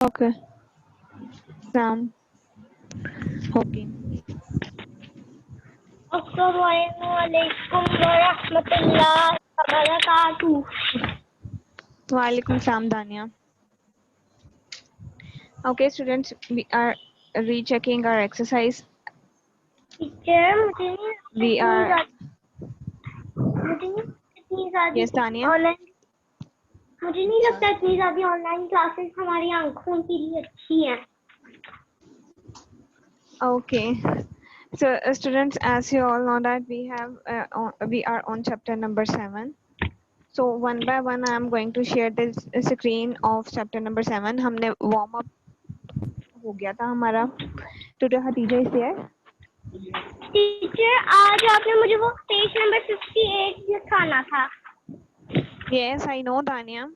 Okay. Sam. Okay. Assalamualaikum warahmatullahi wabarakatuh. Walaikum salam, Dania. Okay, students, we are rechecking our exercise. Teacher मुझे नहीं We are इतनी सारी yes, Dania. Online मुझे नहीं लगता इतनी सारी ऑनलाइन क्लासेस हमारी आंखों के लिए अच्छी हैं. Okay. So, students, as you all know that we are on chapter number 7. So one by one, I am going to share this screen of chapter number 7. हमने warm up हो गया था हमारा. Today Hatija is there. Teacher आज आपने मुझे वो page number 58 दिखाना था. Yes, I know, Dania.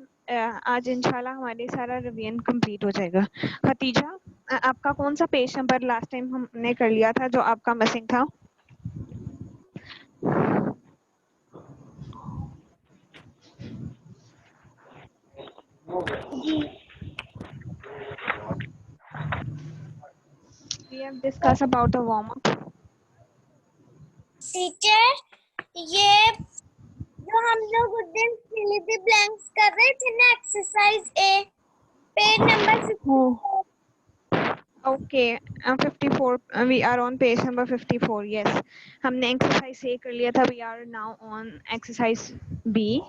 आज इंशाल्लाह हमारे सारा रिवीजन कंप्लीट हो जाएगा. खतीजा, आपका कौन सा पेज नंबर लास्ट टाइम हमने कर लिया था जो आपका मिसिंग था? जी We have discussed about the warm up. Teacher ये जो हम लोग उस दिन फिल द ब्लैंक्स कर रहे थे ना exercise A page number 54. Okay, 54. We are on page number 54. Yes, हमने exercise A कर लिया था. We are now on exercise B.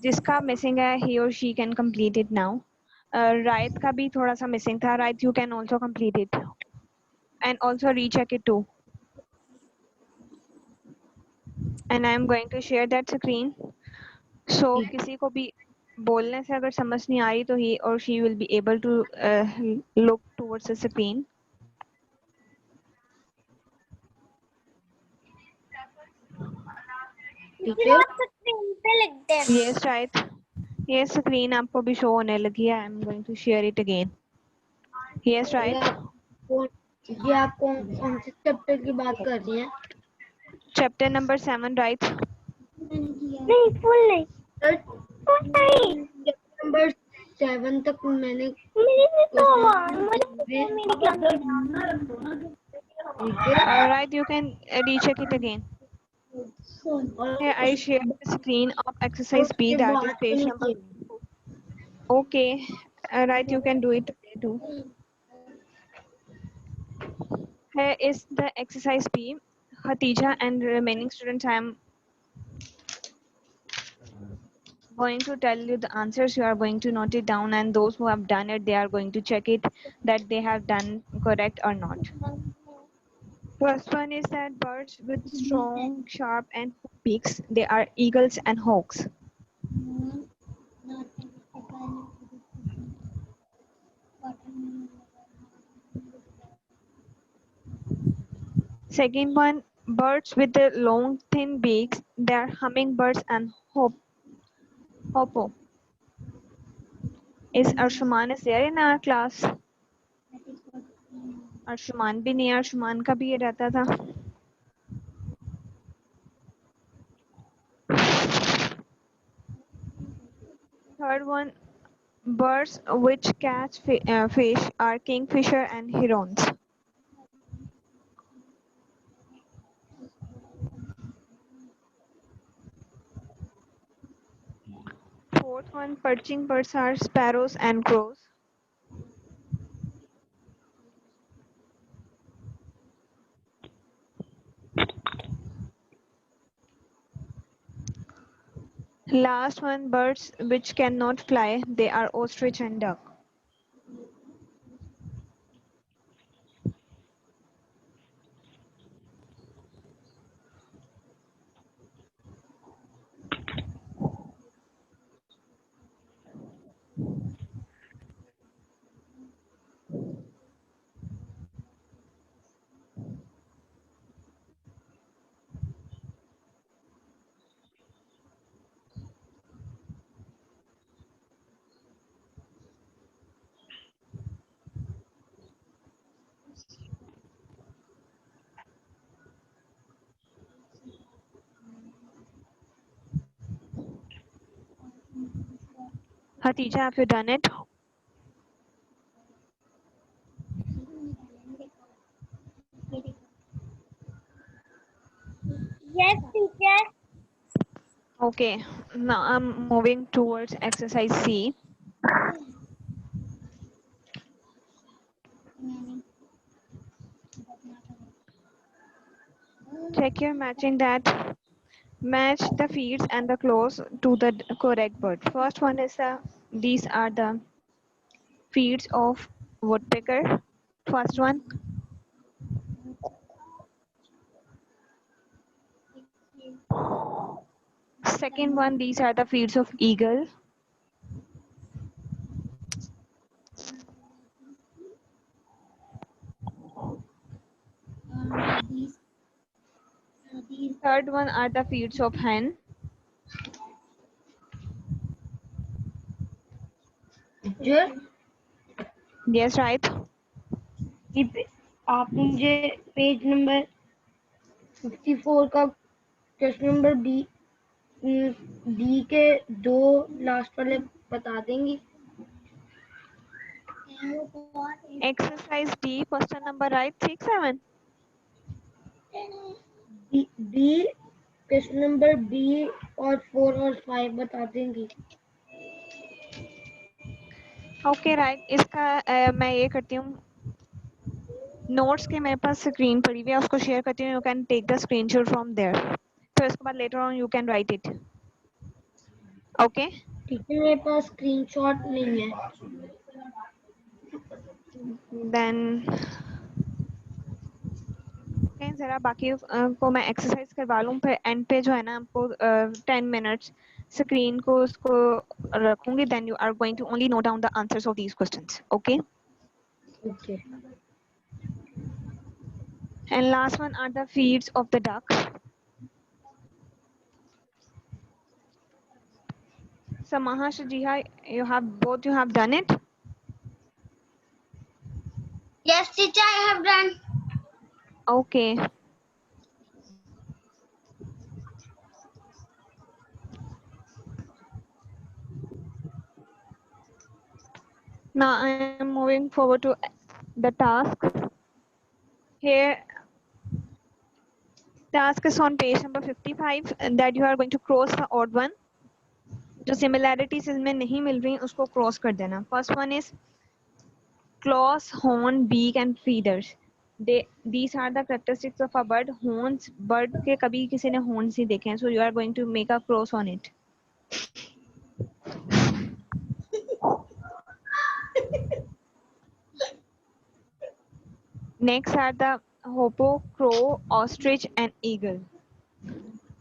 जिसका missing है, he or she can complete it now. Right का भी थोड़ा सा missing था. Right, you can also complete it and also recheck it too. And I am going to share that screen. So किसी को भी बोलने से अगर समझ नहीं आ रही तो he or she will be able to look towards the screen. Teacher screen पे लिख दे. Yes, right. Yes, screen आपको भी show होने लगी है. I am going to share it again. Yes, right. ये आप कौन से चैप्टर की बात कर रही हैं? Chapter number 7, right? नहीं फुल नहीं फुल नहीं चैप्टर नंबर 7 तक मैंने मेरी भी तो Right, you can recheck it again. Here I share the screen of exercise B, that is page number. Okay, right, you can do it today too. Here is the exercise B. Khatija and remaining students, I am going to tell you the answers. You are going to note it down, and those who have done it, they are going to check it that they have done correct or not. First one is that birds with strong, sharp, and beaks, they are eagles and hawks. Second one, birds with the long, thin beaks, they are hummingbirds and hoopoe. Is Arshuman is there in our class? Arshuman भी नहीं है, Arshuman का भी ये रहता था. Third one, birds which catch fish are kingfisher and herons. Fourth one, perching birds are sparrows and crows. Last one, birds which cannot fly, they are ostrich and duck. Hatija, have you done it? Yes, teacher. Okay, now I'm moving towards exercise C. Check your matching that. Match the feeds and the clause to the correct word. First one is these are the feeds of woodpecker. First one. Second one, these are the feeds of eagle. Third one are the feeds of hen. Teacher Yes, right. आप मुझे page number 54 का question number D के दो last वाले बता देंगी? Exercise D, question number right, 6, 7. B question number B और 4 और 5 बता देंगी? ओके राइट, इसका मैं ये करती हूँ, नोट्स के मेरे पास स्क्रीन पड़ी हुई है, उसको शेयर करती हूँ. You can take the screenshot from there. तो इसके बाद later on you can write it. Okay, teacher मेरे पास स्क्रीनशॉट नहीं है. देन जरा बाकी को मैं एक्सरसाइज करवा लूँ, फिर एंड पे जो है ना आपको 10 मिनट्स स्क्रीन को उसको रखूंगी. Then you are going to only note down the answers of these questions. Okay, okay. and last one are the feeds of the ducks. Samaha, Shajiha, you have done it. Yes, teacher, I have done. Okay. Now I am moving forward to the task. Here, task is on page number 55 and that you are going to cross the odd one. जो similarities इसमें नहीं मिल रही उसको cross कर देना. First one is claws, horn, beak and feathers. These are the characteristics of a bird. Horns, bird के कभी किसी ने horns नहीं देखे हैं, so you are going to make a cross on it. Next are the hoopoe, crow, ostrich and eagle.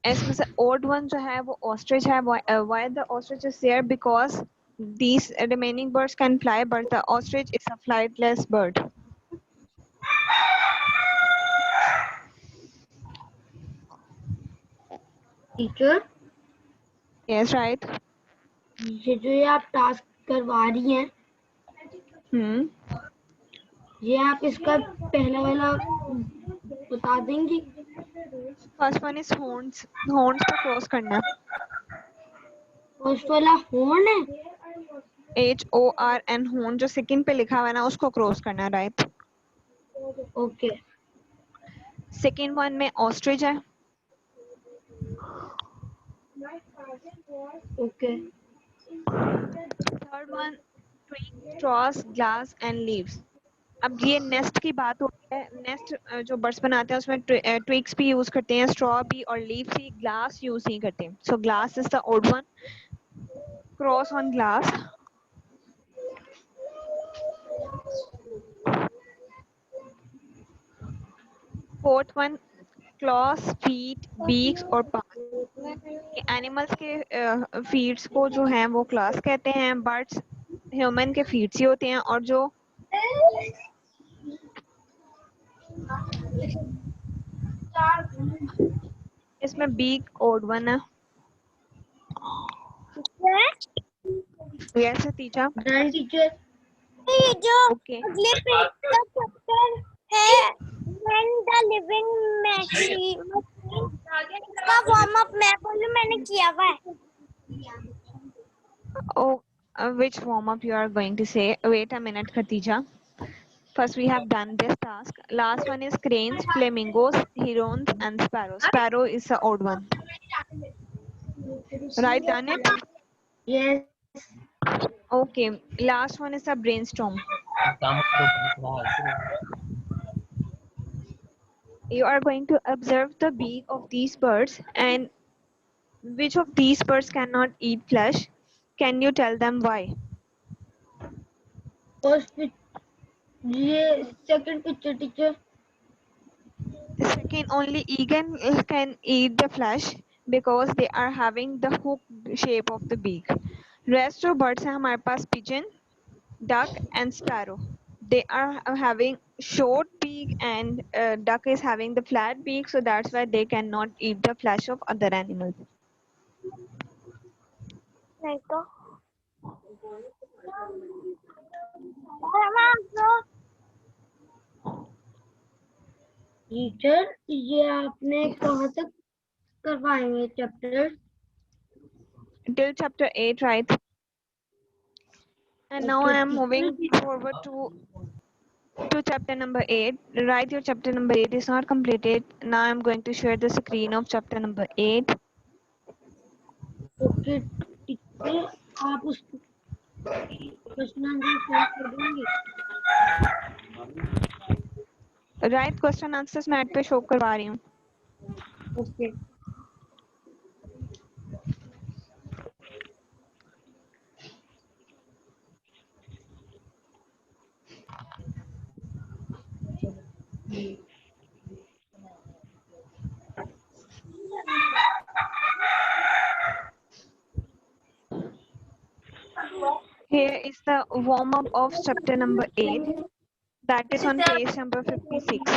इसमें से odd one जो है वो ostrich है. Why the ostrich is there? Because these remaining birds can fly, but the ostrich is a flightless bird. Teacher, Yes, right. ये आप task करवा रही हैं, ये आप इसका पहला वाला बता देंगी? First one is horns. Horns पे cross करना. फर्स्ट वाला हॉर्न है. HOR and horn जो second पे लिखा हुआ है ना उसको cross करना, right? ओके. Second one में ostrich है. Okay. Third one twigs, straws, glass and leaves. अब ये नेस्ट की बात होती है. नेस्ट जो बर्ड्स बनाते हैं उसमें ट्विग्स भी यूज करते हैं, स्ट्रॉ भी और लीव्स भी. ग्लास यूज नहीं करते. So glass is the odd one. Cross on glass. Fourth one claws, feet, beaks और पास. एनिमल्स के फीट्स को जो हैं वो क्लॉस कहते हैं. बर्ड्स ह्यूमन के फीट्स ही होते हैं और जो इसमें बीक ओड वन है. Yes teacher. Done teacher. ये जो ओके. अगले पेज का चैप्टर है when the living machine इसका वार्म अप मैं बोलूं मैंने किया हुआ है. Oh, which warm up you are going to say? Wait a minute, Khatija. First, we have done this task. Last one is cranes, flamingos, herons, and sparrow. Sparrow is the odd one. Right, done it? Yes. Okay. Last one is a brainstorm. You are going to observe the beak of these birds and which of these birds cannot eat flesh. Can you tell them why? First ये second picture teacher. Second, only eagle can eat the flesh because they are having the hook shape of the beak. Rest of birds हैं हमारे पास pigeon, duck and sparrow. They are having short beak and duck is having the flat beak, so that's why they cannot eat the flesh of other animals. नहीं तो teacher ये आपने कहाँ तक करवाएंगे chapter? Till chapter 8, right? And now I am moving forward to chapter number 8. Write your chapter number 8 is not completed. Now I am going to share the screen of chapter number 8. Okay teacher आप उस question answer send कर देंगे? Right question answers mat पे show करवा रही हूँ. Okay Here is the warm up of chapter number 8. That is on page number 56.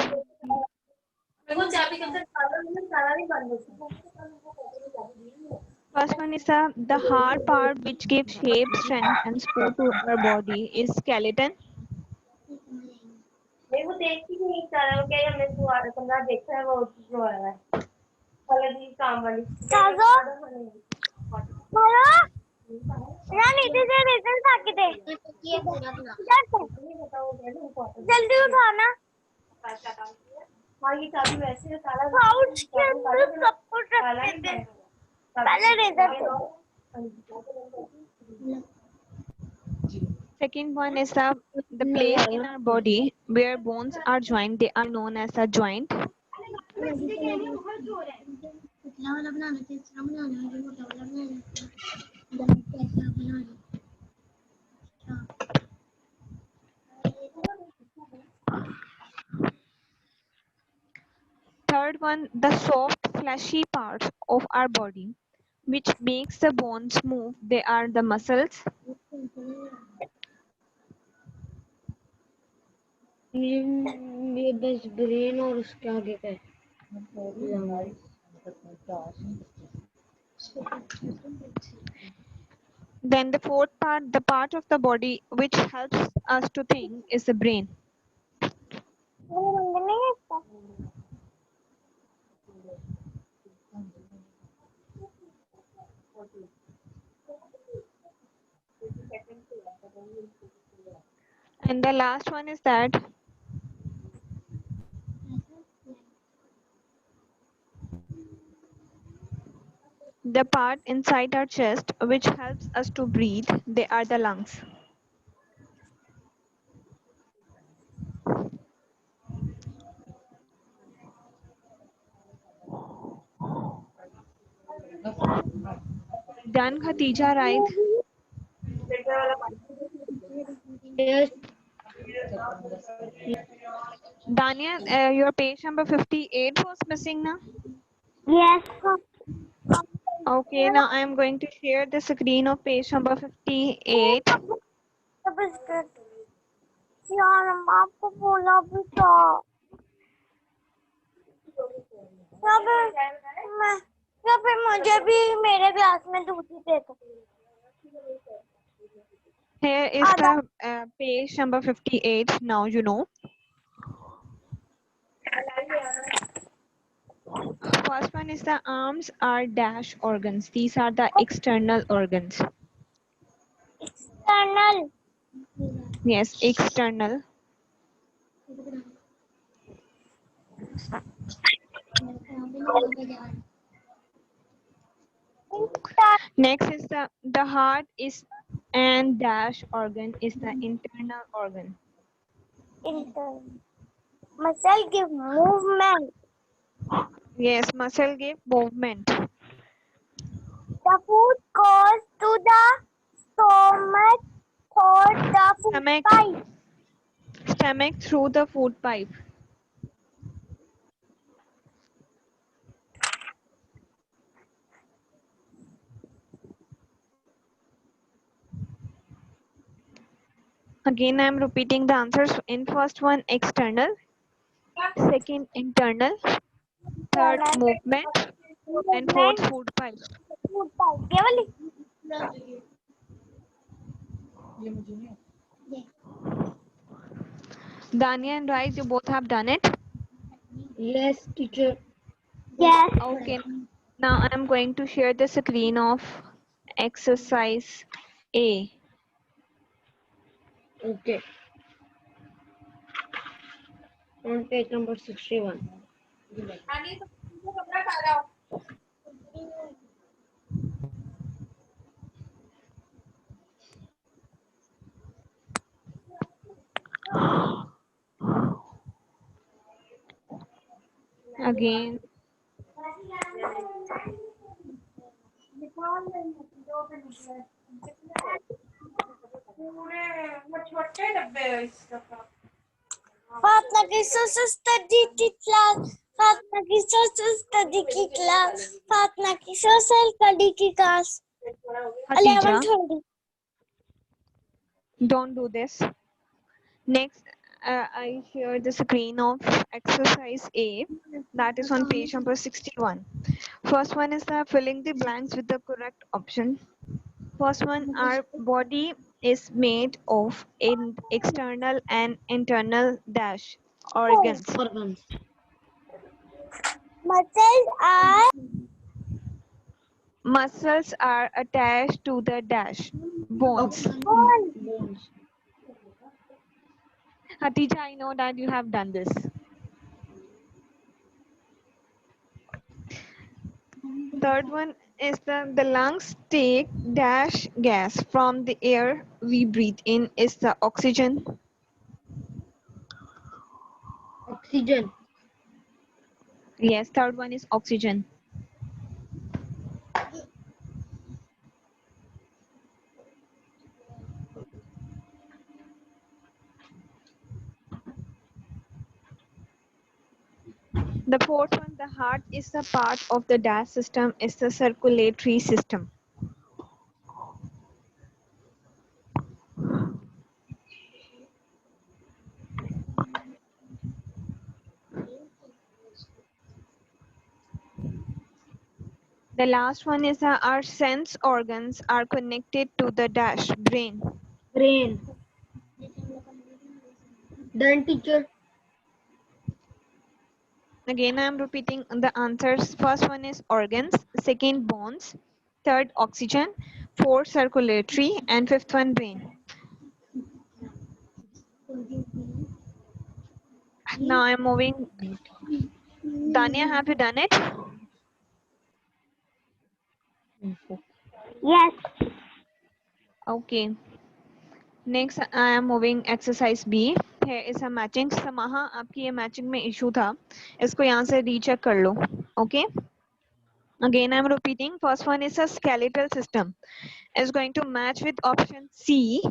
First one is the hard part which gives shape, strength and support to our body is skeleton. नहीं वो देख ही नहीं कर रहा, वो कह रहा हमने तुम्हारा कमरा देखा है, वो जो है कलर की काम वाली साजो हेलो यार नीचे से रिजल्ट आके दे जल्दी उठाना. हाँ ये चाबी वैसे है, ताला पाउच के अंदर सब कुछ रख दे पहले result. Second one is the place in our body where bones are joined. They are known as a joint. Third one, the soft fleshy parts of our body which makes the bones move. They are the muscles. ये बस brain और उसके आगे का है. Then the fourth part, the part of the body which helps us to think is the brain. And the last one is that the part inside our chest which helps us to breathe, they are the lungs. Done, Khatija, right? Yes. Dania, your page number 58 was missing now? Yes. Okay, now I am going to share the screen of page number 58. यार हम आपको बोला भी था या फिर मुझे भी मेरे क्लास में दूसरी दे दो. Here is the page number 58. Now you know. First one is the arms are dash organs. These are the external organs. External. Yes, external. Next is the heart is and dash organ is the internal organ. Muscle give movement. Yes, muscle give movement. The food goes to the stomach through the food Stomach, pipe. stomach through the food pipe. Again, I am repeating the answers. In first one, external. Second, internal. Third, movement. And fourth, Movement. food pipe. Food pipe. केवल Dania and Rai, you both have done it. Yes, teacher. yes. Okay. Now I am going to share the screen of exercise A. Okay. On page number 61. Again, Fatma की social study की class. Fatma की social study की class. Fatma की social study की class. Hatija, 11:30. don't do this. Next, I share the screen of exercise A, that is on page number 61. First one is the filling the blanks with the correct option. First one, our body is made of external and internal dash organs. Organs. Muscles are Muscles are attached to the dash bones. Bones. Hatija, I know that you have done this. Third one is the lungs take dash gas from the air we breathe in is the oxygen. Oxygen. Yes, third one is oxygen. The fourth one, the heart is the part of the dash system is the circulatory system. The last one is our sense organs are connected to the dash brain. Brain. Then teacher. Again, I am repeating the answers. First one is organs, second bones, third oxygen, fourth circulatory, and fifth one brain. Now I'm moving. Dania, have you done it? yes. Okay. Next, I am moving exercise B. Here is a matching. Samaha, आपकी ये matching में issue था. इसको यहाँ से recheck कर लो. Okay. Again, I am repeating. First one is a skeletal system. Is going to match with option C.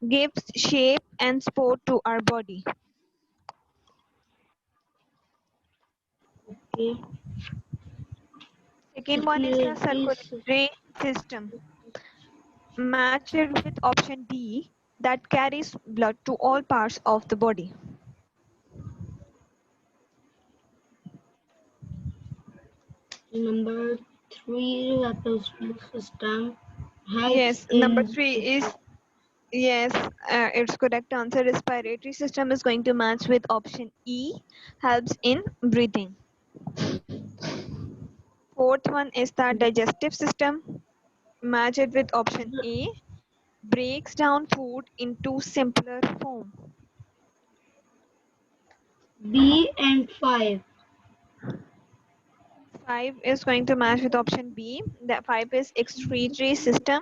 Gives shape and support to our body. Okay. Second one is the circulatory system. Match it with option D that carries blood to all parts of the body. Number 3, respiratory system. Yes, number 3 is yes, its correct answer. Respiratory system is going to match with option E, helps in breathing. Fourth one is the digestive system. Match it with option A, breaks down food into simpler form. B and 5. 5 is going to match with option B. That 5 is excretory system,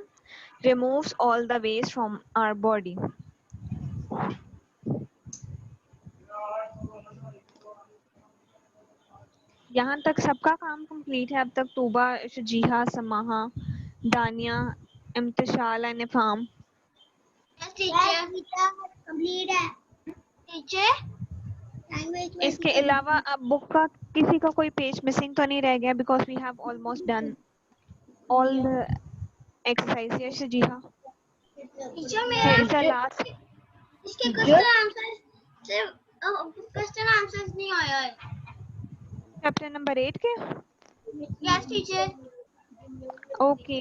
removes all the waste from our body. यहाँ तक सबका काम complete है अब तक। तूबा, शजीहा, समाहा, दानिया, इम्तिशाल and इफाम। Complete है teacher. इसके अलावा अब बुक का किसी का कोई पेज मिसिंग तो नहीं रह गया? Because we have almost done all the exercise. Yes Shajiha, teacher here is the last इसके क्वेश्चन आंसर सिर्फ क्वेश्चन आंसर्स नहीं आया है। चैप्टर नंबर 8 के। Yes teacher. ओके,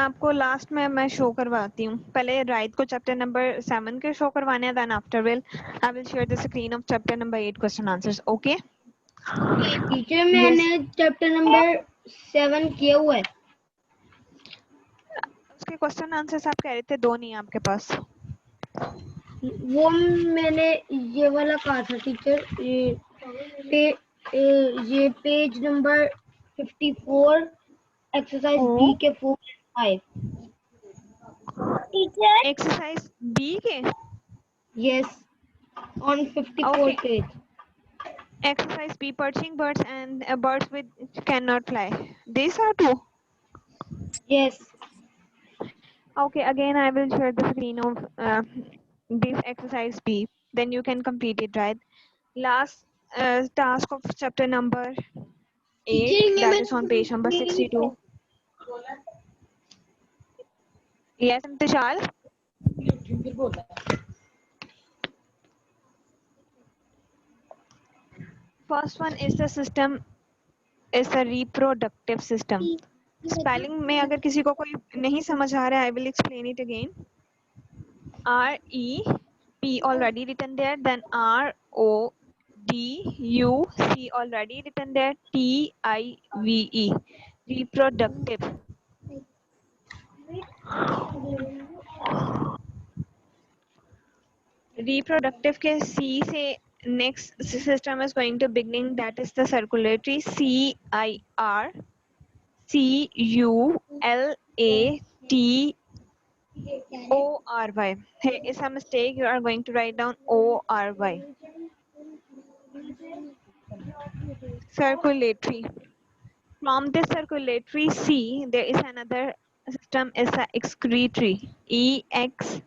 आपको लास्ट में मैं शो करवाती हूँ। पहले राइट को चैप्टर नंबर 7 के शो करवाने हैं, then after I will share the screen of chapter number 8 question answers. Okay teacher मैंने चैप्टर नंबर 7 किया हुआ है। उसके क्वेश्चन आंसर्स आप कह रहे थे 2 नहीं है आपके पास। वो मैंने ये वाला कहा था टीचर, ये पेज नंबर 54 एक्सरसाइज बी के 4 और 5। टीचर एक्सरसाइज बी के। Yes, on 54 Okay. Page. Exercise B, perching birds and birds which cannot fly. These are 2. Yes Okay, again I will share the screen of this exercise B. Then you can complete it, right? Last task of chapter number 8, that is on page number 62. Yes, Intishal? First one is the system is a reproductive system. Spelling में अगर किसी को कोई नहीं समझ आ रहा है, I will explain it again. REP already written there, then RODUC already written there, TIVE reproductive. Reproductive के C से next system is going to beginning, that is the circulatory, CIRCULATORY. Here is a mistake, you are going to write down ORY. Circulatory. From this circulatory C, there is another system is a excretory. EXCRETORY.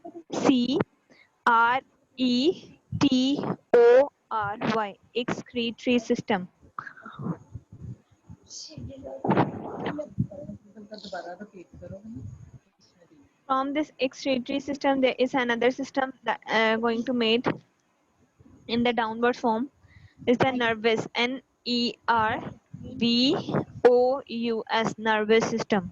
Excretory system. From this excretory system, there is another system that going to made in the downward form is the nervous, NERVOUS, nervous system.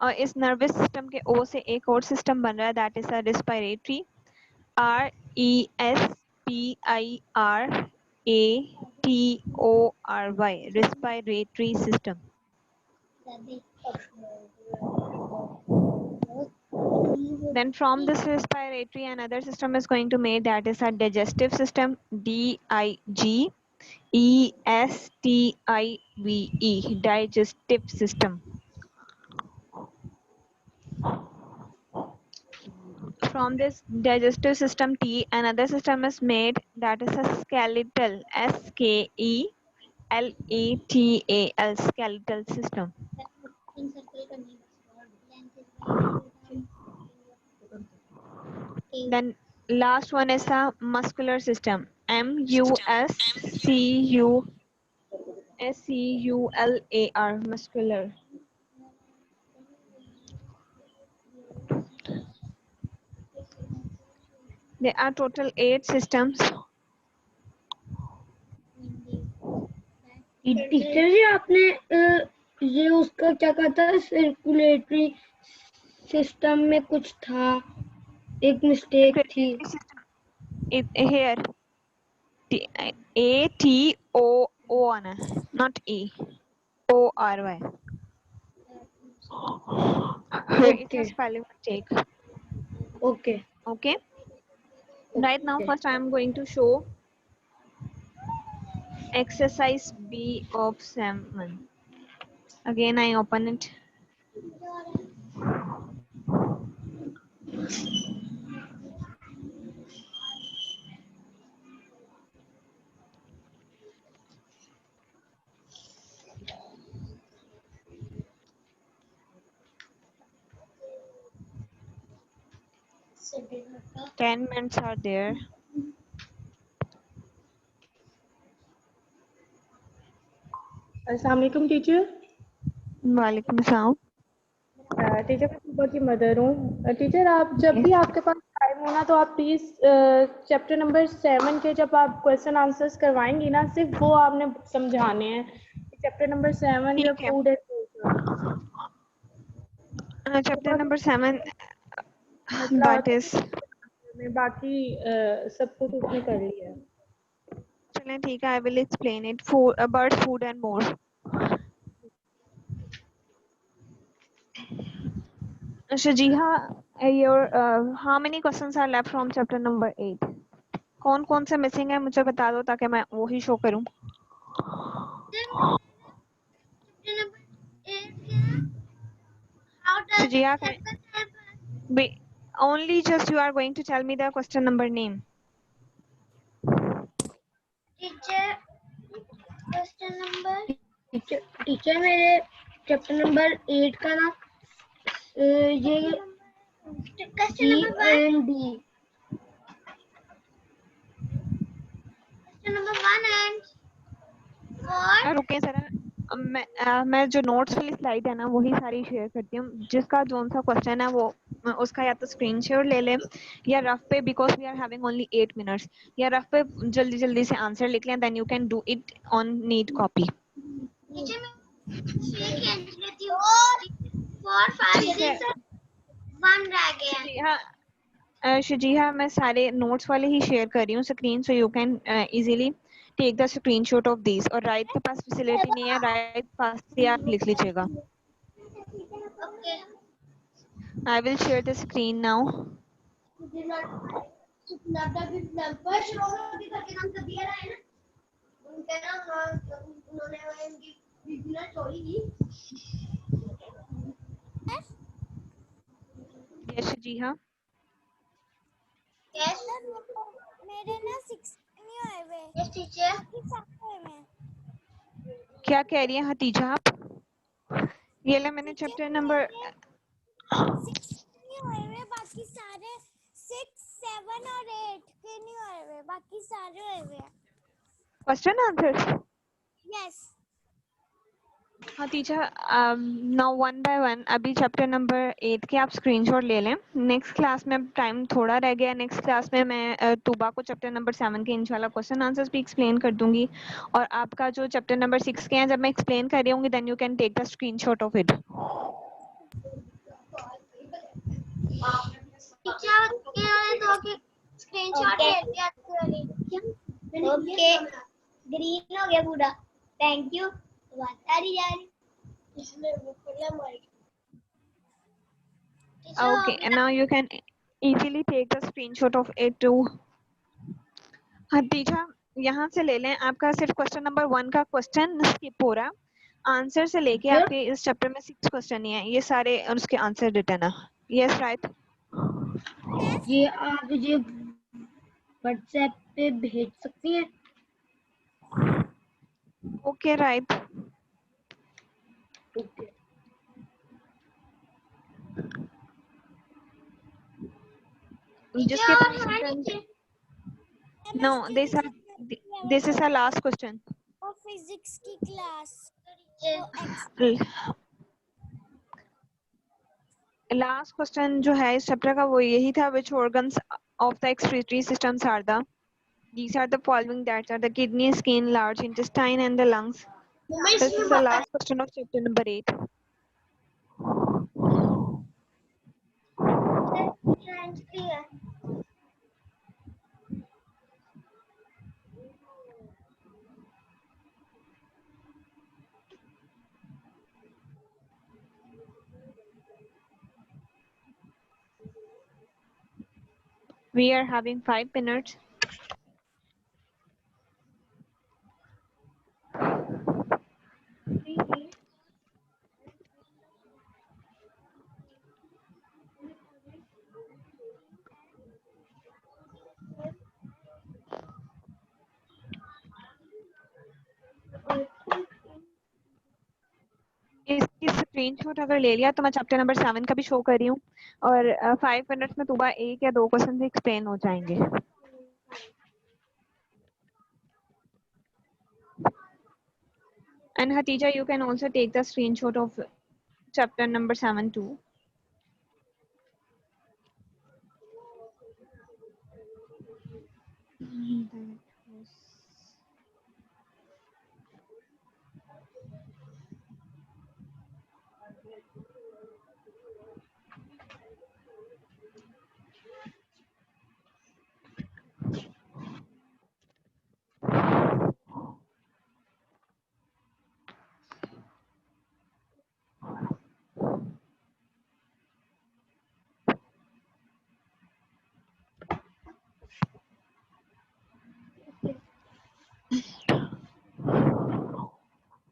और इस nervous system के O से एक और system बन रहा है, that is a respiratory, RESPIRATORY, respiratory system. Then from this respiratory, another system is going to make, that is a digestive system, DIGESTIVE, digestive system. From this digestive system T, another system is made, that is a skeletal, SKELETAL, skeletal system. Then last one is a muscular system, MUSCULAR, muscular. There are total 8 systems. Teacher जी आपने ये उसका क्या कहा था, circulatory system में कुछ था, एक मिस्टेक थी। Here ATOO आना है, not EORY. It's a spelling mistake. Okay. Okay. Right now, first I am going to show exercise B of 7. Again, I open it. Sitting. 10 minutes are there. अस्सलाम वालेकुम teacher. वालेकुम अस्सलाम। Teacher मैं सुबह की mother हूँ। टीचर आप जब भी आपके पास टाइम हो ना तो आप प्लीज़ चैप्टर नंबर 7 के जब आप क्वेश्चन आंसर्स करवाएंगी ना सिर्फ वो आपने समझाने हैं। चैप्टर नंबर 7 जो ठीक है। Food and culture, chapter number 7 मसला that होता is है बाकी सब कुछ उसने कर लिया है। चलें ठीक है, I will explain it. Bird food and more. Shajiha, how many questions are left from chapter number 8? कौन कौन से मिसिंग है मुझे बता दो ताकि मैं वही शो करूं। Shajiha, only just you are going to tell me the question number name. Teacher question number teacher मेरे चैप्टर नंबर 8 का ना ये question C number 1 and D. Question number 1 and 4 रुके जरा, मैं जो नोट्स वाली स्लाइड है ना वही सारी शेयर करती हूँ। जिसका जोन सा क्वेश्चन है वो उसका या तो स्क्रीन शेयर ले ले या रफ पे, because we are having only 8 minutes, या रफ पे जल्दी जल्दी से आंसर लिख लें, then you can do it on neat copy. Teacher मैं 6 कैंच लेती हूँ 4 5 ठीक है 6 1 रह गया। जी हाँ शिजिहा, मैं सारे नोट्स वाले ही शेयर कर रही हूँ screen, so you can easily take the screenshot of this. और राइट के पास फैसिलिटी नहीं है, राइट पास से आप लिख लीजिएगा। Okay I will share the screen now. Yes Shijiha, yes मेरे ना 6 नहीं आए हुए। यस टीचर बाकी सारे में क्या कह रही है हतीजा आप? ये ले मैंने टीचर चैप्टर नंबर 6 नहीं आए हुए, बाकी सारे 6 7 और 8 के नहीं आए हुए, बाकी सारे आए हुए। Question answer. Yes Hatija, now one by one अभी चैप्टर नंबर 8 के आप स्क्रीनशॉट ले लें। नेक्स्ट क्लास में टाइम थोड़ा रह गया, नेक्स्ट क्लास में मैं तूबा को चैप्टर नंबर 7 के इंशाल्लाह क्वेश्चन आंसर्स भी एक्सप्लेन कर दूंगी। और आपका जो चैप्टर नंबर 6 के हैं जब मैं एक्सप्लेन कर रही हूँ then you can take the screenshot of it. Teacher ये वाले दो के स्क्रीनशॉट ले लिया आपके वाले। ओके ग्रीन हो गया पूरा। Thank you. बात आ रही यार इसमें वो पहला mic Okay, and now you can easily take the screenshot of it too. Hatija, यहाँ से ले लें, आपका सिर्फ क्वेश्चन नंबर 1 का क्वेश्चन स्किप हो रहा, आंसर से लेके आपके इस चैप्टर में 6 क्वेश्चन ही है, ये सारे उसके आंसर रिटर्न है। Yes right. ये आप मुझे व्हाट्सएप पे भेज सकती हैं? Okay right. ओके जिसके पास no, this is our last question. और फिजिक्स की क्लास लास्ट क्वेश्चन जो है इस चैप्टर का वो यही था, which organs of the excretory systems are the, these are the following, that are the kidney, skin, large intestine and the lungs. This is the last question of chapter number 8. We are having 5 minutes. इसकी screenshot अगर ले लिया तो मैं chapter number 7 का भी show कर रही हूँ और 5 मिनट्स में तुबा 1 या 2 क्वेश्चन एक्सप्लेन हो जाएंगे. And Hatija, you can also take the screenshot of chapter number 7 too.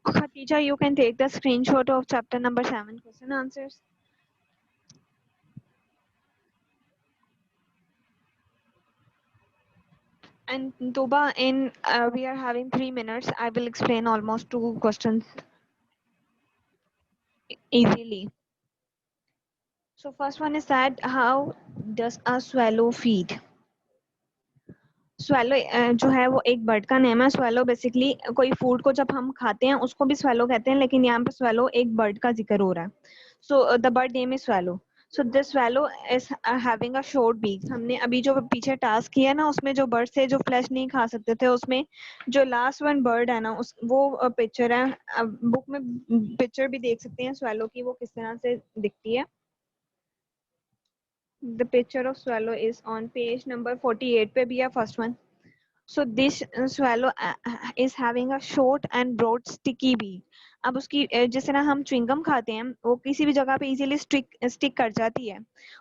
Khatija, you can take the screenshot of chapter number 7 question answers. And Tuba, in we are having 3 minutes. I will explain almost 2 questions easily. So first one is that how does a swallow feed? swallow जो है वो एक bird का name है. swallow basically कोई food को जब हम खाते हैं उसको भी swallow कहते हैं, लेकिन यहाँ पे swallow एक बर्ड का जिक्र हो रहा है. So the bird name is swallow. So the swallow is having a short beak. हमने अभी जो पीछे टास्क किया ना उसमें जो बर्ड से जो फ्लैश नहीं खा सकते थे उसमें जो लास्ट वन बर्ड है ना उस वो पिक्चर है. बुक में पिक्चर भी देख सकते हैं swallow की वो किस तरह से दिखती है. The picture of swallow is on page number 48 पे भी है first one. So this swallow is having a short and broad sticky beak. अब उसकी जिस तरह हम च्युइंगम खाते हैं वो किसी भी जगह पे इजीली स्टिक कर जाती है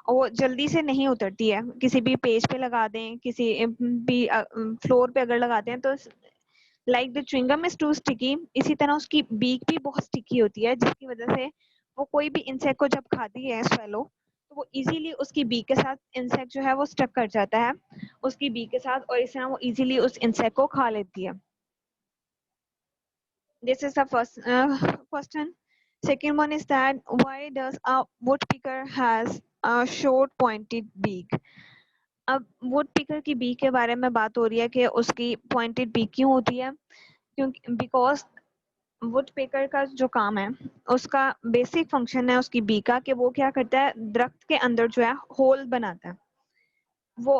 और वो जल्दी से नहीं उतरती है. किसी भी पेज पे लगा दें, किसी भी फ्लोर पे अगर लगाते हैं तो like the chewing gum is too sticky. इसी तरह उसकी बीक भी बहुत स्टिकी होती है जिसकी वजह से वो कोई भी इंसेक्ट को जब खाती है swallow तो वो इजीली उसकी बीक के साथ इंसेक्ट जो है वो स्टक कर जाता है उसकी बीक के साथ और इस तरह वो इजीली उस इंसेक्ट को खा लेती है. This is the first question. Second one is that why does a woodpecker has a short pointed beak? अब woodpecker की बीक के बारे में बात हो रही है कि उसकी pointed beak क्यों होती है. क्योंकि because woodpecker का जो काम है उसका बेसिक फंक्शन है उसकी बीक का कि वो क्या करता है दरख्त के अंदर जो है होल बनाता है. वो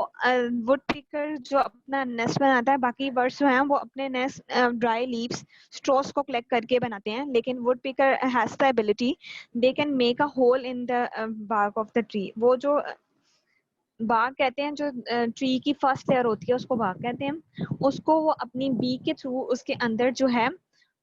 वुडपीकर जो अपना नेस्ट बनाता है, बाकी बर्ड्स जो हैं वो अपने नेस्ट ड्राई लीव्स स्ट्रॉस को कलेक्ट करके बनाते हैं, लेकिन woodpecker has the ability they can make a hole in the bark of the tree. वो जो बाग कहते हैं जो ट्री की फर्स्ट लेयर होती है उसको बाग कहते हैं. उसको वो अपनी बीक के थ्रू उसके अंदर जो है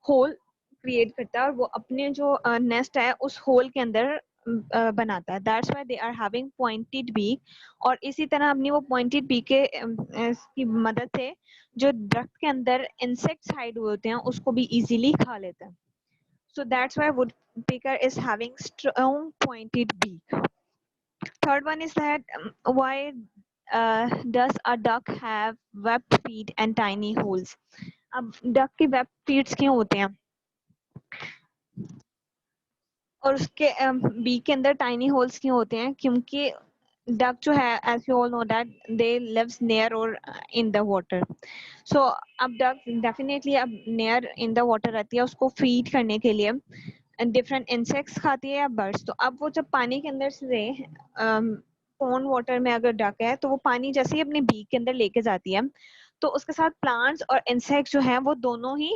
होल क्रिएट करता है और वो अपने जो नेस्ट है उस होल के अंदर बनाता है. That's why they are having pointed beak. और इसी तरह अपनी वो पॉइंटेड बीक के की मदद से जो दरख्त के अंदर इंसेक्ट्स हाइड हुए होते हैं उसको भी इजीली खा लेता है. So that's why woodpecker is having strong pointed beak. Third one is that why does a duck have webbed feet and tiny holes? अब duck के web feet क्यों होते हैं और उसके बीक के अंदर टाइनी होल्स क्यों होते हैं? क्योंकि डक जो है as you all know that they lives near or in the water. So अब डक definitely अब near in the water रहती है उसको फीड करने के लिए डिफरेंट इंसेक्ट्स खाती है या बर्ड्स. तो अब वो जब पानी के अंदर से पॉन्ड वाटर में अगर डक है तो वो पानी जैसे ही अपने बीक के अंदर लेके जाती है तो उसके साथ प्लांट्स और इंसेक्ट्स जो हैं वो दोनों ही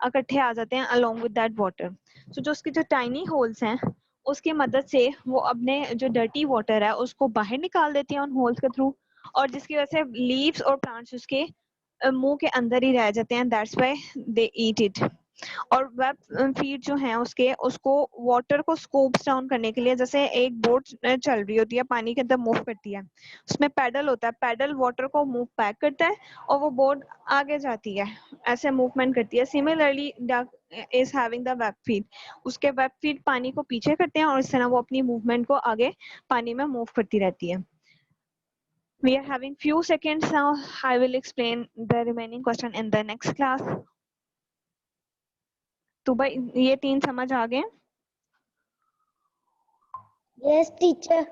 इकट्ठे आ जाते हैं अलोंग विद दैट वाटर. सो जो उसके जो टाइनी होल्स हैं उसकी मदद से वो अपने जो डर्टी वाटर है उसको बाहर निकाल देती है उन होल्स के थ्रू और जिसकी वजह से लीव्स और प्लांट्स उसके मुंह के अंदर ही रह जाते हैं. That's why they eat it. और वेब फीड जो है उसको वाटर को स्कूप्स डाउन करने के लिए, जैसे एक बोट चल रही होती है, पानी के अंदर मूव करती है, उसमें पैडल होता है, पैडल वाटर को मूव बैक करता है और वो बोट आगे जाती है, ऐसे मूवमेंट करती है। Similarly is having the web feed, उसके वेब फीड पानी को पीछे करते हैं और इस तरह वो अपनी मूवमेंट को आगे पानी में मूव करती रहती है। We are having few seconds now. I will explain the remaining question in the next class. तो भाई ये 3 समझ आ गए? Yes teacher.